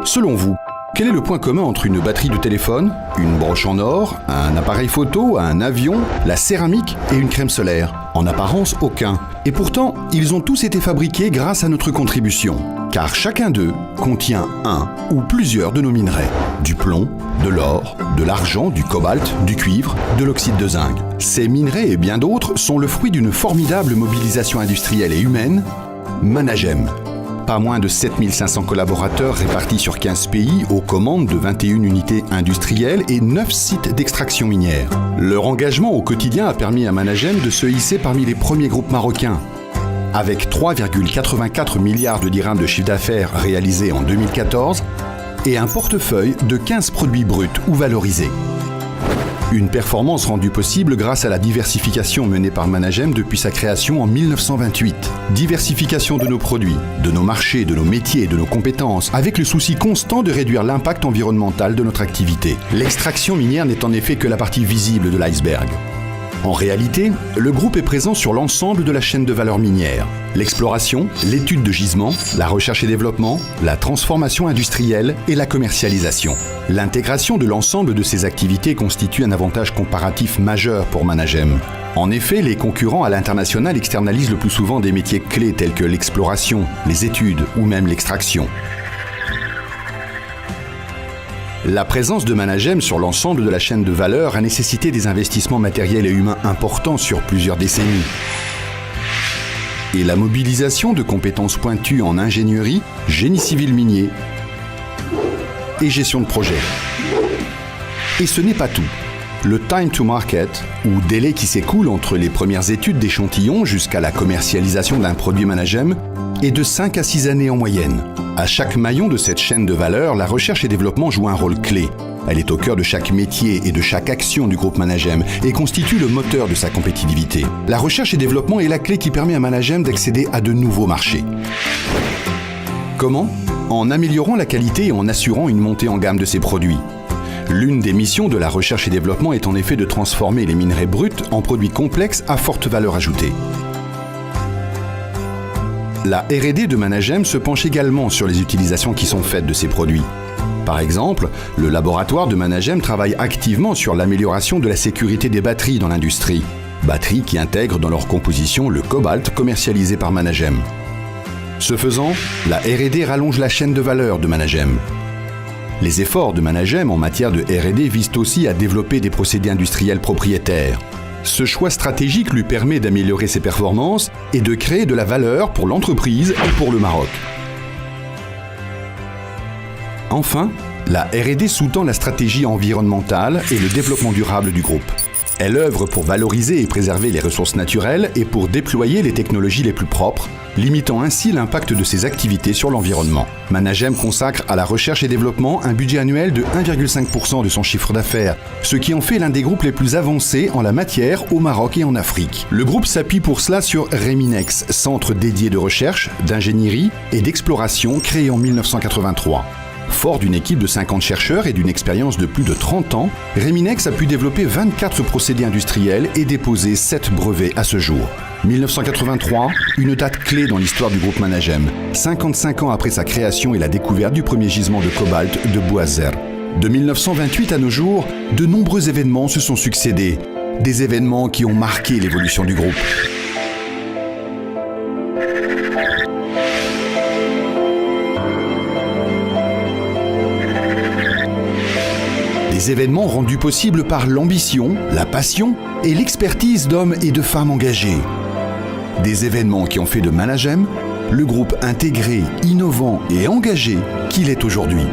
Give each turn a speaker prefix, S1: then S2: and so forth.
S1: Selon vous, quel est le point commun entre une batterie de téléphone, une broche en or, un appareil photo, un avion, la céramique et une crème solaire? En apparence, aucun. Et pourtant, ils ont tous été fabriqués grâce à notre contribution. Car chacun d'eux contient un ou plusieurs de nos minerais. Du plomb, de l'or, de l'argent, du cobalt, du cuivre, de l'oxyde de zinc. Ces minerais et bien d'autres sont le fruit d'une formidable mobilisation industrielle et humaine, Managem. Pas moins de 7500 collaborateurs répartis sur 15 pays aux commandes de 21 unités industrielles et 9 sites d'extraction minière. Leur engagement au quotidien a permis à Managem de se hisser parmi les premiers groupes marocains. Avec 3,84 milliards de dirhams de chiffre d'affaires réalisés en 2014 et un portefeuille de 15 produits bruts ou valorisés. Une performance rendue possible grâce à la diversification menée par Managem depuis sa création en 1928. Diversification de nos produits, de nos marchés, de nos métiers et de nos compétences, avec le souci constant de réduire l'impact environnemental de notre activité. L'extraction minière n'est en effet que la partie visible de l'iceberg. En réalité, le groupe est présent sur l'ensemble de la chaîne de valeur minière. L'exploration, l'étude de gisements, la recherche et développement, la transformation industrielle et la commercialisation. L'intégration de l'ensemble de ces activités constitue un avantage comparatif majeur pour Managem. En effet, les concurrents à l'international externalisent le plus souvent des métiers clés tels que l'exploration, les études ou même l'extraction. La présence de Managem sur l'ensemble de la chaîne de valeur a nécessité des investissements matériels et humains importants sur plusieurs décennies. Et la mobilisation de compétences pointues en ingénierie, génie civil minier et gestion de projet. Et ce n'est pas tout. Le time to market, ou délai qui s'écoule entre les premières études d'échantillons jusqu'à la commercialisation d'un produit Managem, est de 5 à 6 années en moyenne. À chaque maillon de cette chaîne de valeur, la recherche et développement joue un rôle clé. Elle est au cœur de chaque métier et de chaque action du groupe Managem et constitue le moteur de sa compétitivité. La recherche et développement est la clé qui permet à Managem d'accéder à de nouveaux marchés. Comment ? En améliorant la qualité et en assurant une montée en gamme de ses produits. L'une des missions de la recherche et développement est en effet de transformer les minerais bruts en produits complexes à forte valeur ajoutée. La R&D de Managem se penche également sur les utilisations qui sont faites de ces produits. Par exemple, le laboratoire de Managem travaille activement sur l'amélioration de la sécurité des batteries dans l'industrie. Batteries qui intègrent dans leur composition le cobalt commercialisé par Managem. Ce faisant, la R&D rallonge la chaîne de valeur de Managem. Les efforts de Managem en matière de R&D visent aussi à développer des procédés industriels propriétaires. Ce choix stratégique lui permet d'améliorer ses performances et de créer de la valeur pour l'entreprise et pour le Maroc. Enfin, la R&D sous-tend la stratégie environnementale et le développement durable du groupe. Elle œuvre pour valoriser et préserver les ressources naturelles et pour déployer les technologies les plus propres, limitant ainsi l'impact de ses activités sur l'environnement. Managem consacre à la recherche et développement un budget annuel de 1,5% de son chiffre d'affaires, ce qui en fait l'un des groupes les plus avancés en la matière au Maroc et en Afrique. Le groupe s'appuie pour cela sur Reminex, centre dédié de recherche, d'ingénierie et d'exploration créé en 1983. Fort d'une équipe de 50 chercheurs et d'une expérience de plus de 30 ans, Reminex a pu développer 24 procédés industriels et déposer 7 brevets à ce jour. 1983, une date clé dans l'histoire du groupe Managem, 55 ans après sa création et la découverte du premier gisement de cobalt de Bouazer. De 1928 à nos jours, de nombreux événements se sont succédés, des événements qui ont marqué l'évolution du groupe. Des événements rendus possibles par l'ambition, la passion et l'expertise d'hommes et de femmes engagés. Des événements qui ont fait de Managem le groupe intégré, innovant et engagé qu'il est aujourd'hui.